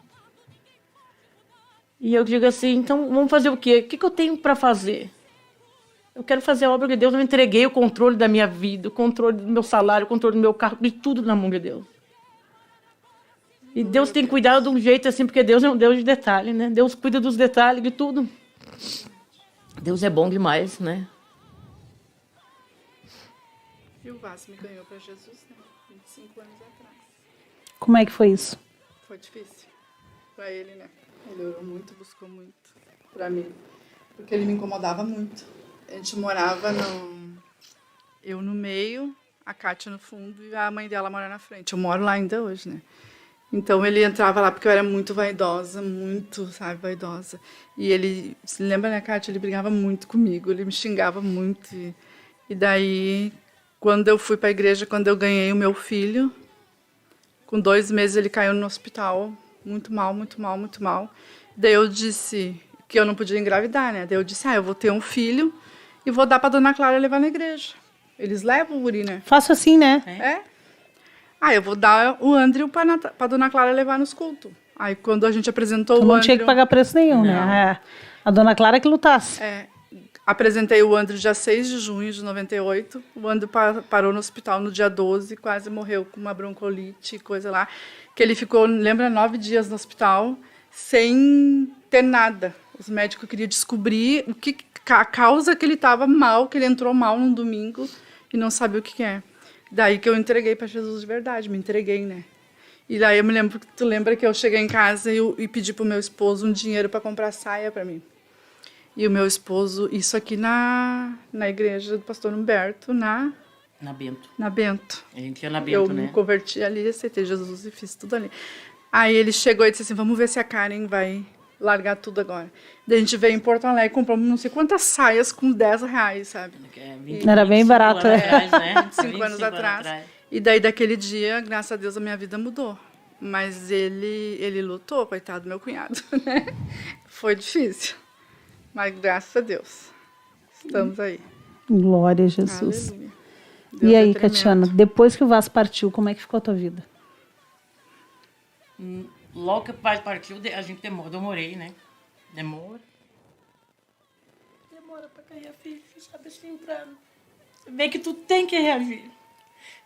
E eu digo assim, então vamos fazer o quê? O que eu tenho para fazer? Eu quero fazer a obra de Deus. Eu entreguei o controle da minha vida, o controle do meu salário, o controle do meu carro, de tudo na mão de Deus. E Deus tem cuidado de um jeito assim, porque Deus é um Deus de detalhe, né? Deus cuida dos detalhes, de tudo. Deus é bom demais, né? E o Vaz me ganhou para Jesus, né? 25 anos atrás. Como é que foi isso? Foi difícil para ele, né? Ele orou muito, buscou muito para mim. Porque ele me incomodava muito. A gente morava eu no meio, a Kátia no fundo e a mãe dela mora na frente. Eu moro lá ainda hoje, né? Então ele entrava lá porque eu era muito vaidosa, muito, sabe, vaidosa. E ele, se lembra, né, Kátia? Ele brigava muito comigo, ele me xingava muito. E daí, quando eu fui para a igreja, quando eu ganhei o meu filho, com 2 meses ele caiu no hospital, muito mal, muito mal, muito mal. Daí eu disse que eu não podia engravidar, né? Daí eu disse, eu vou ter um filho e vou dar para Dona Clara levar na igreja. Eles levam o guri, né? Faço assim, né? É? Eu vou dar o Andrew para Dona Clara levar nos cultos. Aí quando a gente apresentou Tu o não Andrew... tinha que pagar preço nenhum, né? É. A Dona Clara que lutasse. Apresentei o Andrew dia 6 de junho de 98. O Andrew parou no hospital no dia 12, quase morreu com uma broncolite, coisa lá. Que ele ficou, lembra, 9 dias no hospital, sem ter nada. Os médicos queriam descobrir a causa que ele estava mal, que ele entrou mal num domingo e não sabia o que é. Daí que eu entreguei para Jesus de verdade, me entreguei, né? E daí eu me lembro, tu lembra que eu cheguei em casa e pedi pro meu esposo um dinheiro para comprar saia para mim. E o meu esposo, isso aqui na igreja do pastor Humberto, na Bento. Na Bento. A gente ia na Bento, né? Eu me converti ali, aceitei Jesus e fiz tudo ali. Aí ele chegou e disse assim, vamos ver se a Karen vai largar tudo agora. Daí a gente veio em Porto Alegre e compramos não sei quantas saias com R$10, sabe? Era bem barato. Atrás, né? 25 anos atrás. E daí daquele dia, graças a Deus, a minha vida mudou. Mas ele lutou, coitado do meu cunhado, né? Foi difícil. Mas graças a Deus, estamos aí. Glória a Jesus. Aleluia. E aí, Catiana, depois que o Vaz partiu, como é que ficou a tua vida? Logo que o pai partiu, a gente demorei, né? Demora pra cair a ficha, sabe assim, pra ver que tu tem que reagir.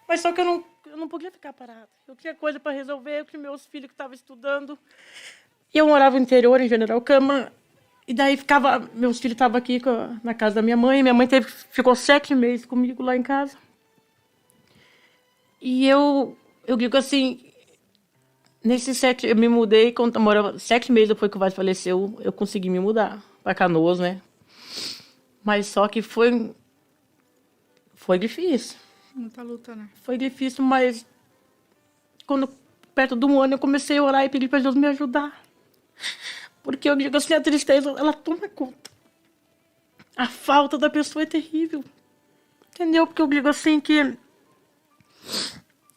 Mas só que eu não podia ficar parada. Eu tinha coisa para resolver, eu tinha meus filhos que estavam estudando. E eu morava no interior, em General Câmara. E daí meus filhos estavam aqui na casa da minha mãe. Minha mãe ficou 7 meses comigo lá em casa. E eu digo assim, eu me mudei, quando eu morava 7 meses depois que o Vaz faleceu, eu consegui me mudar para Canoas, né? Mas só que foi difícil. Muita luta, né? Foi difícil, mas perto de 1 ano, eu comecei a orar e pedir para Deus me ajudar. Porque eu digo assim, a tristeza, ela toma conta. A falta da pessoa é terrível. Entendeu? Porque eu digo assim que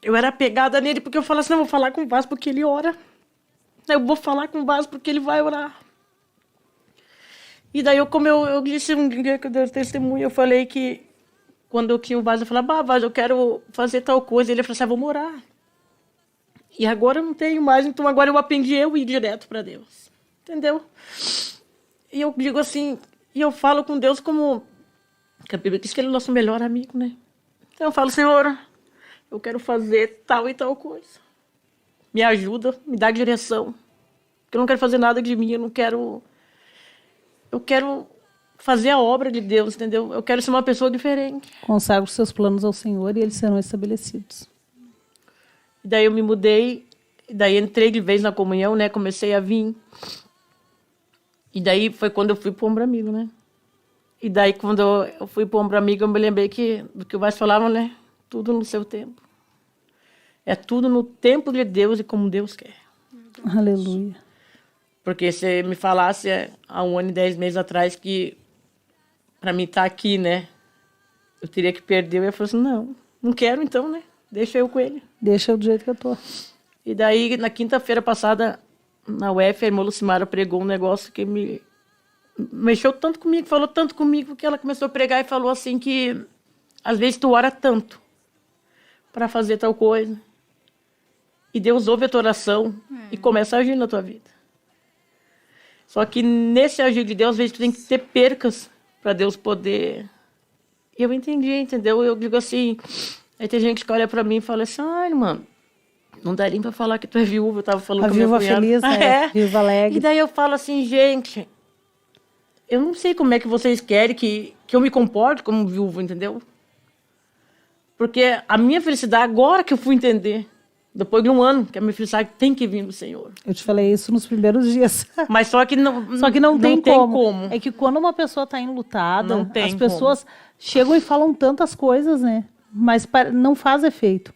eu era apegada nele, porque eu falo assim, não, eu vou falar com o Vaz porque ele ora. Eu vou falar com o Vaz porque ele vai orar. E daí, como eu disse um dia que eu dei testemunho, eu falei que quando eu tinha o Vaz, eu falava, Vaz, eu quero fazer tal coisa. Ele falou assim, vamos orar. E agora eu não tenho mais, então agora eu aprendi eu ir direto para Deus. Entendeu? E eu digo assim, e eu falo com Deus como, que a Bíblia diz que ele é o nosso melhor amigo, né? Então eu falo, Senhor, eu quero fazer tal e tal coisa. Me ajuda, me dá direção. Porque eu não quero fazer nada de mim, eu quero fazer a obra de Deus, entendeu? Eu quero ser uma pessoa diferente. Consagra os seus planos ao Senhor e eles serão estabelecidos. E daí eu me mudei, e daí entrei de vez na comunhão, né? Comecei a vir. E daí foi quando eu fui pro Ombro Amigo, né? E daí, quando eu fui pro Ombro Amigo, eu me lembrei do que mais falavam, né? Tudo no seu tempo. É tudo no tempo de Deus e como Deus quer. Aleluia. Porque se me falasse há 1 ano e 10 meses atrás que para mim estar aqui, né? Eu teria que perder. Eu ia falar assim, não quero então, né? Deixa eu com ele. Deixa eu do jeito que eu tô. E daí, na quinta-feira passada, na UF, a irmã Lucimara pregou um negócio que me mexeu tanto comigo, falou tanto comigo, que ela começou a pregar e falou assim que às vezes tu ora tanto para fazer tal coisa e Deus ouve a tua oração e começa a agir na tua vida. Só que nesse agir de Deus, às vezes tu tem que ter percas para Deus poder... E eu entendi, entendeu? Eu digo assim, aí tem gente que olha para mim e fala assim, irmã, não dá nem para falar que tu é viúva, eu tava falando com a minha viúva cunhada. feliz, né? Viúva alegre. E daí eu falo assim, gente, eu não sei como é que vocês querem que eu me comporte como viúva, entendeu? Porque a minha felicidade, agora que eu fui entender, depois de 1 ano, que a minha felicidade tem que vir do Senhor. Eu te falei isso nos primeiros dias. Mas só que não tem como. É que quando uma pessoa está enlutada, as pessoas chegam e falam tantas coisas, né? Mas não faz efeito.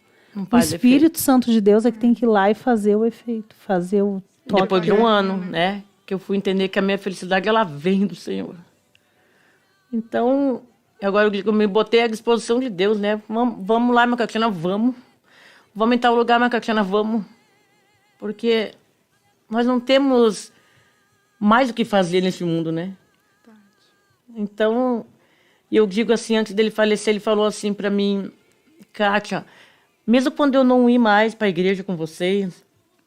O Espírito Santo de Deus é que tem que ir lá e fazer o efeito, fazer o toque. Depois de 1 ano, né? Que eu fui entender que a minha felicidade, ela vem do Senhor. Então, agora eu me botei à disposição de Deus, né? Vamos lá, minha Catiana, vamos. Vamos em tal lugar, minha Catiana, vamos. Porque nós não temos mais o que fazer nesse mundo, né? Então, eu digo assim, antes dele falecer, ele falou assim para mim, Kátia, mesmo quando eu não ir mais para a igreja com vocês,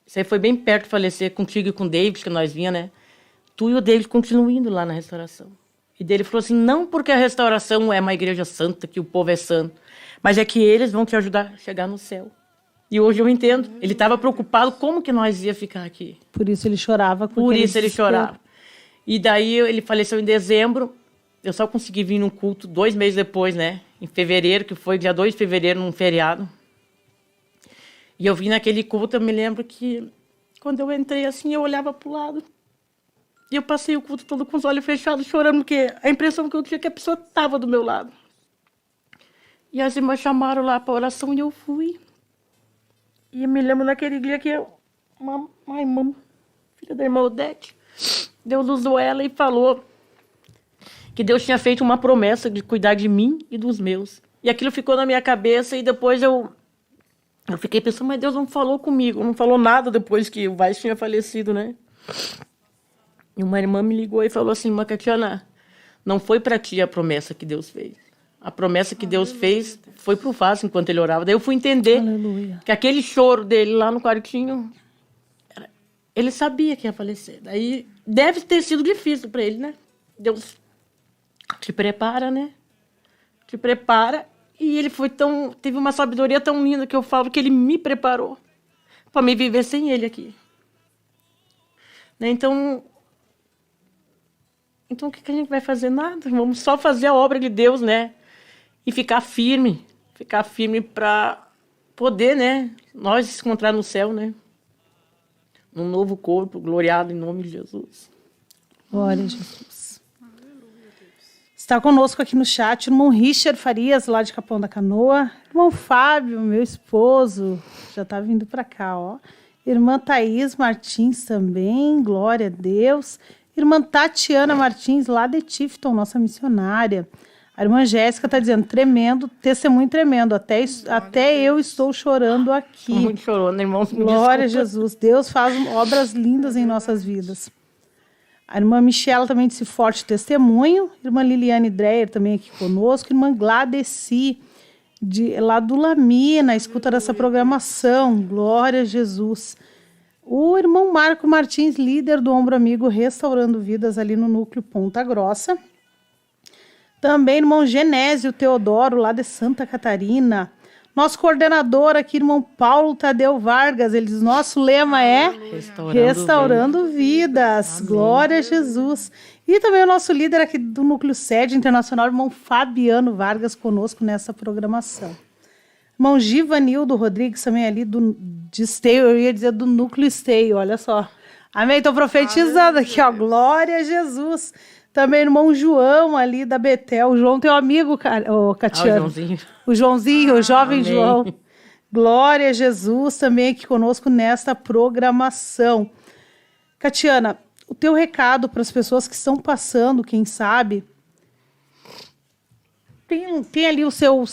isso aí foi bem perto de falecer, contigo e com o David, que nós vinha, né? Tu e o David continuam indo lá na restauração. E dele falou assim, não porque a restauração é uma igreja santa, que o povo é santo, mas é que eles vão te ajudar a chegar no céu. E hoje eu entendo. Ele estava preocupado como que nós ia ficar aqui. Por isso ele chorava. Por isso ele chorava. E daí ele faleceu em dezembro. Eu só consegui vir num culto 2 meses depois, né? Em fevereiro, que foi dia 2 de fevereiro, num feriado. E eu vim naquele culto, eu me lembro que quando eu entrei assim, eu olhava para o lado. E eu passei o culto todo com os olhos fechados, chorando, porque a impressão que eu tinha é que a pessoa estava do meu lado. E as irmãs chamaram lá para oração e eu fui. E eu me lembro naquele dia que uma irmã, filha da irmã Odete, Deus usou ela e falou que Deus tinha feito uma promessa de cuidar de mim e dos meus. E aquilo ficou na minha cabeça e depois eu fiquei pensando, mas Deus não falou comigo, não falou nada depois que o Vaz tinha falecido, né? E uma irmã me ligou e falou assim, Catiana, não foi para ti a promessa que Deus fez. A promessa que Deus fez foi pro Vaz enquanto ele orava. Daí eu fui entender que aquele choro dele lá no quartinho, ele sabia que ia falecer. Daí deve ter sido difícil para ele, né? Deus te prepara, né? Te prepara. E ele teve uma sabedoria tão linda que eu falo que ele me preparou para me viver sem ele aqui. Né? Então, o que a gente vai fazer? Nada. Vamos só fazer a obra de Deus, né? E ficar firme para poder, né? Nós se encontrar no céu, né? Num novo corpo, gloriado em nome de Jesus. Glória a Jesus. Está conosco aqui no chat o irmão Richard Farias, lá de Capão da Canoa. Irmão Fábio, meu esposo, já está vindo para cá, ó. Irmã Thaís Martins também, glória a Deus. Irmã Tatiana Martins, lá de Tifton, nossa missionária. A irmã Jéssica está dizendo, tremendo, testemunho tremendo, até eu estou chorando aqui. Muito chorando, irmão. Glória a Jesus. Deus faz obras lindas em nossas vidas. A irmã Michela também disse forte testemunho. Irmã Liliane Dreyer também aqui conosco. Irmã Gladeci, lá do Lami, na escuta dessa programação. Glória a Jesus. O irmão Marco Martins, líder do Ombro Amigo, restaurando vidas ali no núcleo Ponta Grossa. Também irmão Genésio Teodoro, lá de Santa Catarina. Nosso coordenador aqui, irmão Paulo Tadeu Vargas, ele diz, nosso lema é Restaurando Vidas. Glória a Jesus. E também o nosso líder aqui do Núcleo Sede Internacional, irmão Fabiano Vargas, conosco nessa programação. Irmão Givanildo Rodrigues, também ali de Esteio, eu ia dizer do Núcleo Esteio, olha só. Amém? Estou profetizando aqui, ó. Glória a Jesus. Também irmão João ali da Betel. O João tem um amigo, o Catiano. o Joãozinho. O Joãozinho, o jovem Amém. João. Glória a Jesus também aqui conosco nesta programação. Catiana, o teu recado para as pessoas que estão passando, quem sabe, tem ali o seu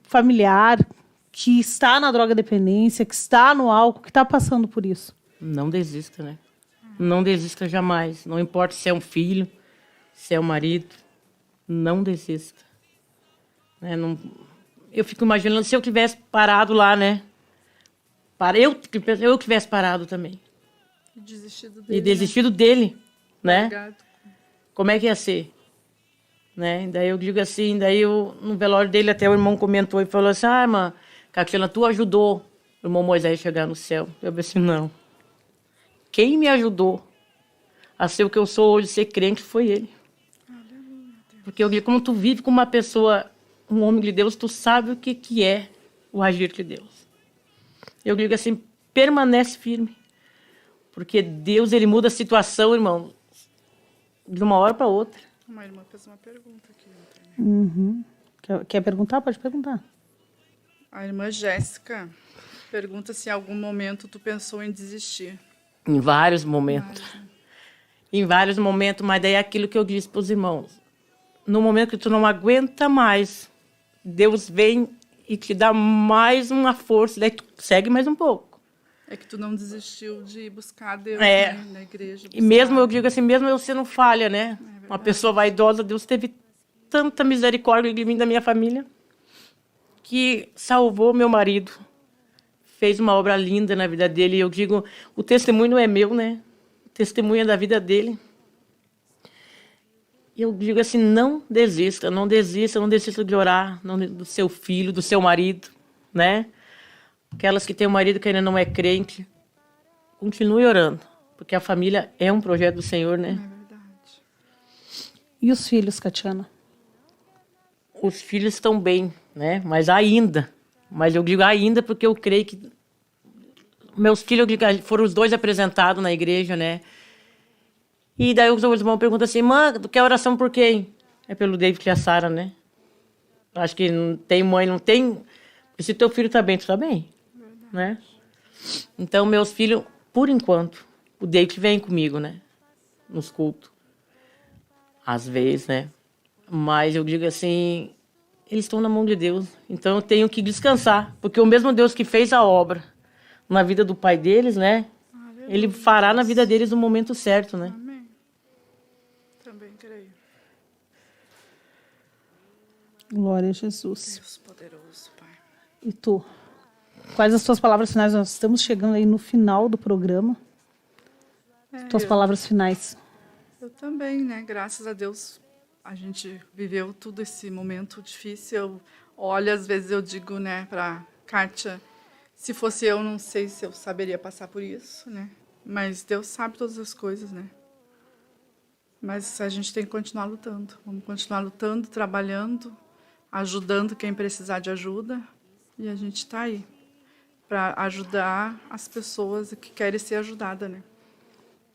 familiar que está na droga-dependência, que está no álcool, que está passando por isso. Não desista, né? Não desista jamais. Não importa se é um filho, se é um marido. Não desista. Né? Não... Eu fico imaginando se eu tivesse parado lá, né? Eu tivesse parado também. E desistido dele. E desistido dele, né? Largado. Como é que ia ser? Né? Daí eu digo assim, no velório dele até o irmão comentou e falou assim, irmã, Catiana, tu ajudou o irmão Moisés a chegar no céu. Eu disse, não. Quem me ajudou a ser o que eu sou hoje, ser crente, foi ele. Porque eu digo, como tu vive com uma pessoa, um homem de Deus, tu sabe o que é o agir de Deus. Eu digo assim, permanece firme. Porque Deus, ele muda a situação, irmão, de uma hora para outra. Uma irmã fez uma pergunta aqui. Né? Quer perguntar? Pode perguntar. A irmã Jéssica pergunta se em algum momento tu pensou em desistir. Em vários momentos. Em vários momentos, mas daí é aquilo que eu disse para os irmãos. No momento que tu não aguenta mais, Deus vem e te dá mais uma força, daí tu segue mais um pouco. É que tu não desistiu de buscar Deus, É. né, na igreja. E mesmo, eu digo assim, mesmo eu sendo falha, né? Uma pessoa vaidosa, Deus teve tanta misericórdia de mim, da minha família, que salvou meu marido. Fez uma obra linda na vida dele. E eu digo, o testemunho não é meu, né? O testemunho é da vida dele. E eu digo assim, não desista de orar do seu filho, do seu marido, né? Aquelas que têm um marido que ainda não é crente, continue orando, porque a família é um projeto do Senhor, né? É verdade. E os filhos, Catiana? Os filhos estão bem, né? Mas eu digo ainda porque eu creio que meus filhos, eu digo, foram os dois apresentados na igreja, né? E daí os irmãos perguntam assim, mãe, tu quer oração por quem? É pelo David e a Sara, né? Acho que não tem mãe, não tem... Se teu filho tá bem, tu tá bem, né? Então, meus filhos, por enquanto, o David vem comigo, né? Nos cultos. Às vezes, né? Mas eu digo assim, eles estão na mão de Deus. Então, eu tenho que descansar. Porque o mesmo Deus que fez a obra na vida do pai deles, né? Ele fará na vida deles no momento certo, né? Amém. Também creio. Glória a Jesus. Deus poderoso, Pai. E tu? Quais as tuas palavras finais? Nós estamos chegando aí no final do programa. Tuas palavras finais. Eu também, né? Graças a Deus, a gente viveu todo esse momento difícil. Eu olho, às vezes eu digo, né, para Kátia, se fosse eu, não sei se eu saberia passar por isso, né? Mas Deus sabe todas as coisas, né? Mas a gente tem que continuar lutando. Vamos continuar lutando, trabalhando, ajudando quem precisar de ajuda. E a gente está aí para ajudar as pessoas que querem ser ajudadas, né?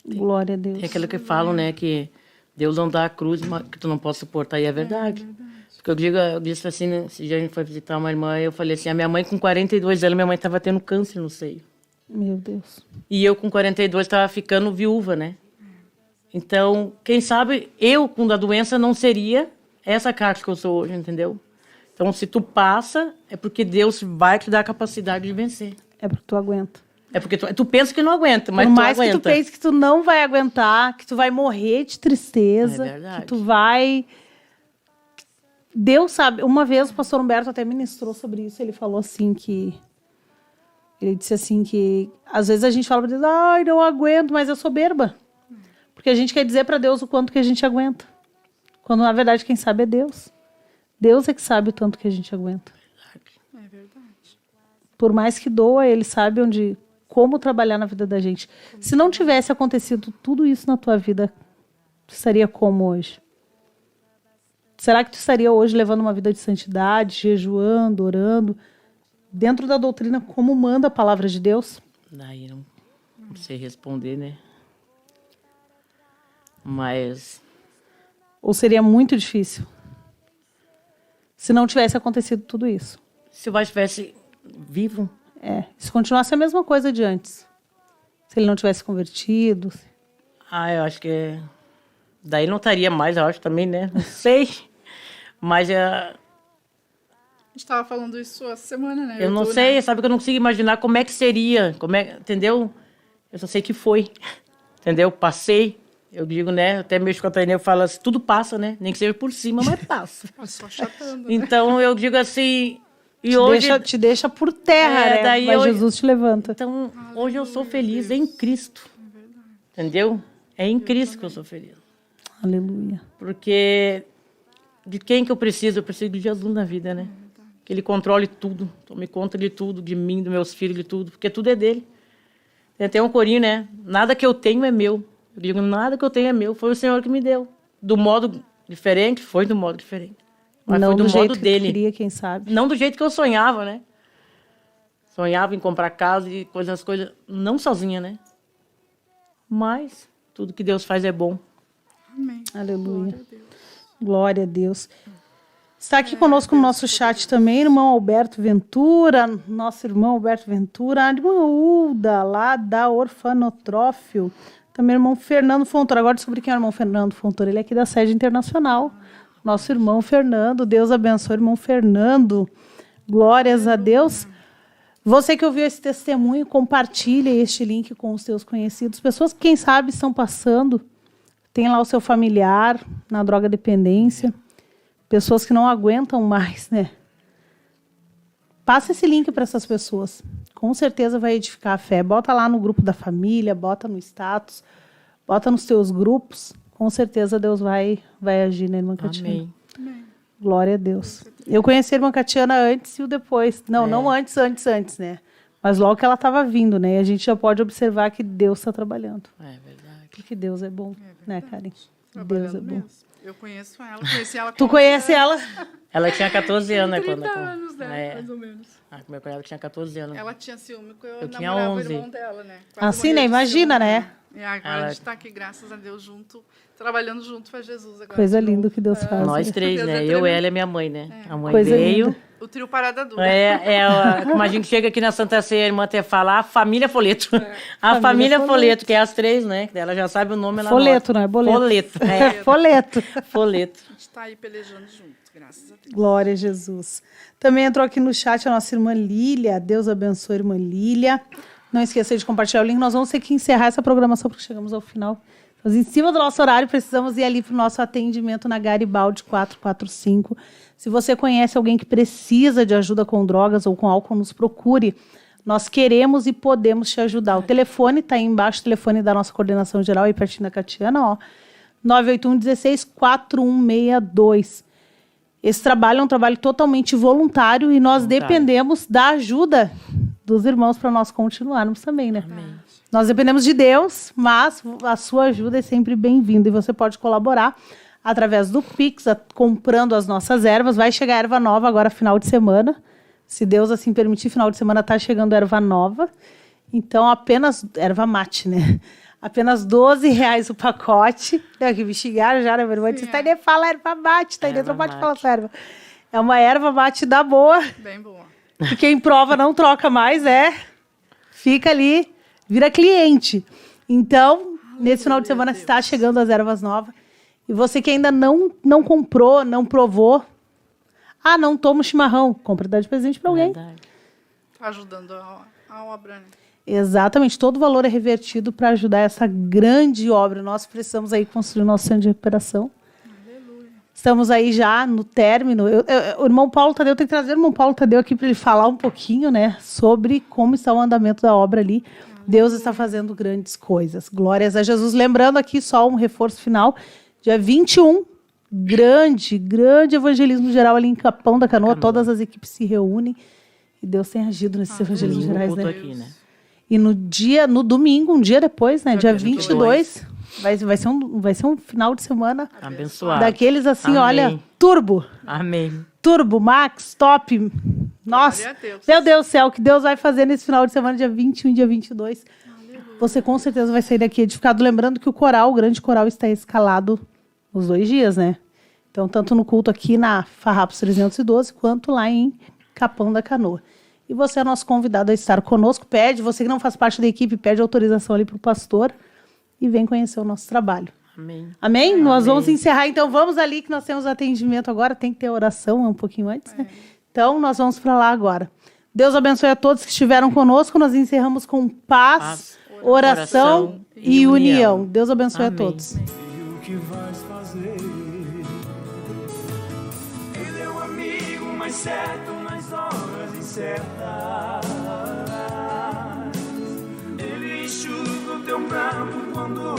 Glória a Deus. Tem aquilo que falam, né? Que Deus não dá a cruz que tu não possa suportar. E é verdade. Porque eu disse assim, né, esse dia a gente foi visitar uma irmã, eu falei assim, a minha mãe com 42 anos, minha mãe estava tendo câncer no seio. Meu Deus. E eu com 42 estava ficando viúva, né? Então, quem sabe, eu com a doença não seria essa carta que eu sou hoje, entendeu? Então, se tu passa, é porque Deus vai te dar a capacidade de vencer. É porque tu aguenta. É porque tu pensa que não aguenta, mas Por tu mais aguenta. que tu pense que tu não vai aguentar, que tu vai morrer de tristeza, É verdade. que tu vai... Deus sabe. Uma vez o pastor Humberto até ministrou sobre isso, ele falou assim que... Ele disse assim que às vezes a gente fala para Deus, ai, não aguento, mas é soberba. Porque a gente quer dizer para Deus o quanto que a gente aguenta. Quando na verdade quem sabe é Deus. Deus é que sabe o tanto que a gente aguenta. É verdade. Por mais que doa, ele sabe como trabalhar na vida da gente. Se não tivesse acontecido tudo isso na tua vida, tu estaria como hoje? Será que tu estaria hoje levando uma vida de santidade, jejuando, orando, dentro da doutrina como manda a palavra de Deus? Daí não sei responder, né? Mas Ou seria muito difícil? Se não tivesse acontecido tudo isso. se o pai estivesse vivo, Se continuasse a mesma coisa de antes. Se ele não tivesse convertido. eu acho que daí não estaria mais, eu acho também, né? Não sei. Mas A gente estava falando isso essa semana, né? eu não Tu, sei, né? sabe que eu não consigo imaginar como é que seria, entendeu? Eu só sei que foi, entendeu? Passei, eu digo, né? Até mesmo com a Tainá eu falo assim, tudo passa, né? Nem que seja por cima, mas passa. Só chatando, né? Então eu digo assim, e hoje... Te deixa por terra, né? daí Mas eu- Jesus te levanta. Então, hoje eu sou feliz em Cristo, entendeu? É em Cristo que eu sou feliz. Aleluia. Porque de quem que eu preciso? Eu preciso de Jesus na vida, né? Que Ele controle tudo, tome conta de tudo, de mim, dos meus filhos, de tudo, porque tudo é dele. Tem um corinho, né? Nada que eu tenho é meu. Eu digo, nada que eu tenho é meu, foi o Senhor que me deu. Do modo diferente, foi do modo diferente. Mas não foi do do modo jeito que dele. tu queria, quem sabe. Não do jeito que eu sonhava, né? Sonhava em comprar casa e coisas, não sozinha, né? Mas tudo que Deus faz é bom. Amém. Aleluia. Glória a Deus. Glória a Deus. Está aqui conosco no nosso chat também, irmão Alberto Ventura, nosso irmão Alberto Ventura, a irmã Ulda, lá da Orfanotrófio, também o irmão Fernando Fontoura. Agora descobri quem é o irmão Fernando Fontoura, ele é aqui da sede internacional. Nosso irmão Fernando, Deus abençoe, irmão Fernando. Glórias a Deus. Você que ouviu esse testemunho, compartilhe este link com os seus conhecidos. Pessoas que, quem sabe, estão passando, tem lá o seu familiar na droga dependência. Pessoas que não aguentam mais, né? Passa esse link para essas pessoas. Com certeza vai edificar a fé. Bota lá no grupo da família, bota no status, bota nos teus grupos. Com certeza Deus vai agir, né, irmã Catiana? Amém. Glória a Deus. Eu conheci a irmã Catiana antes e o depois. Não antes, né? Mas logo que ela estava vindo, né? E a gente já pode observar que Deus está trabalhando. É verdade. Porque Deus é bom, né, Karen? Deus Trabalhando é bom. mesmo. Eu conheço ela, conheci ela Tu com conhece ela? Ela tinha 14 anos, né? 30 Quando anos, né? É. Mais ou menos. Meu cunhado tinha 14 anos. Ela tinha ciúme que eu tinha namorava 11. o irmão dela, né? Quase Assim, morria né? de Imagina, ciúme, né? E agora Ela- a gente está aqui, graças a Deus, junto, trabalhando junto para Jesus agora. Coisa de novo. linda que Deus faz. Nós né? três, Deus né? é Eu, tremendo. ela e minha mãe, né? A mãe Coisa veio. linda. O trio Parada Dura. Como a gente chega aqui na Santa Ceia, a irmã até fala, a família Folheto. A Família família Folheto. Folheto, que é as três, né? Ela já sabe o nome. Ela Folheto, anota. não é boleto? Folheto, é. Folheto. Folheto. A gente está aí pelejando junto, graças a Deus. Glória a Jesus. Também entrou aqui no chat a nossa irmã Lília. Deus abençoe, irmã Lília. Não esqueça de compartilhar o link. Nós vamos ter que encerrar essa programação porque chegamos ao final. Nós, em cima do nosso horário, precisamos ir ali para o nosso atendimento na Garibaldi 445. Se você conhece alguém que precisa de ajuda com drogas ou com álcool, nos procure. Nós queremos e podemos te ajudar. O telefone está aí embaixo, o telefone da nossa coordenação geral, aí pertinho da Catiana, ó. 981-16-4162. Esse trabalho é um trabalho totalmente voluntário e nós dependemos da ajuda dos irmãos para nós continuarmos também, né? Nós dependemos de Deus, mas a sua ajuda é sempre bem-vinda e você pode colaborar através do Pix, comprando as nossas ervas. Vai chegar erva nova agora, final de semana. Se Deus assim permitir, final de semana está chegando erva nova. Então, apenas erva mate, né? Apenas R$12 o pacote. Que me xingaram já, né, meu irmão? Tainê fala erva mate, Tainê não pode falar sua erva. É uma erva mate da boa. Bem boa. E quem prova não troca mais, fica ali, vira cliente. Então, nesse final de semana está chegando as ervas novas. E você que ainda não comprou, não provou, não toma o chimarrão, compra e dá de presente para alguém. Verdade. Está ajudando a obra, né? Exatamente, todo o valor é revertido para ajudar essa grande obra. Nós precisamos aí construir o nosso centro de recuperação. Estamos aí já no término. O irmão Paulo Tadeu, tem que trazer o irmão Paulo Tadeu aqui para ele falar um pouquinho, né, sobre como está o andamento da obra ali. Deus está fazendo grandes coisas. Glórias a Jesus. Lembrando aqui só um reforço final, dia 21, grande evangelismo geral ali em Capão da Canoa. Todas as equipes se reúnem e Deus tem agido nesses evangelismos gerais, né? Aqui, né? E no domingo, um dia depois, né, dia 22, vai ser um final de semana Abençoado. daqueles assim, Amém. olha, turbo, Amém. max, top. Nossa, Glória a Deus. meu Deus do céu, o que Deus vai fazer nesse final de semana, dia 21 e dia 22. você com certeza vai sair daqui edificado. Lembrando que o grande coral, está escalado os 2 dias, né? Então, tanto no culto aqui na Farrapos 312, quanto lá em Capão da Canoa. E você é nosso convidado a estar conosco. Você que não faz parte da equipe, pede autorização ali para o pastor e vem conhecer o nosso trabalho. Amém. Amém? Nós vamos encerrar, então vamos ali que nós temos atendimento agora, tem que ter oração um pouquinho antes, né? Então, nós vamos para lá agora. Deus abençoe a todos que estiveram conosco. Nós encerramos com paz, oração e união. Deus abençoe a todos. E o que vais fazer? Ele é o amigo mais certo nas horas incertas. Ele enxuga o teu pranto quando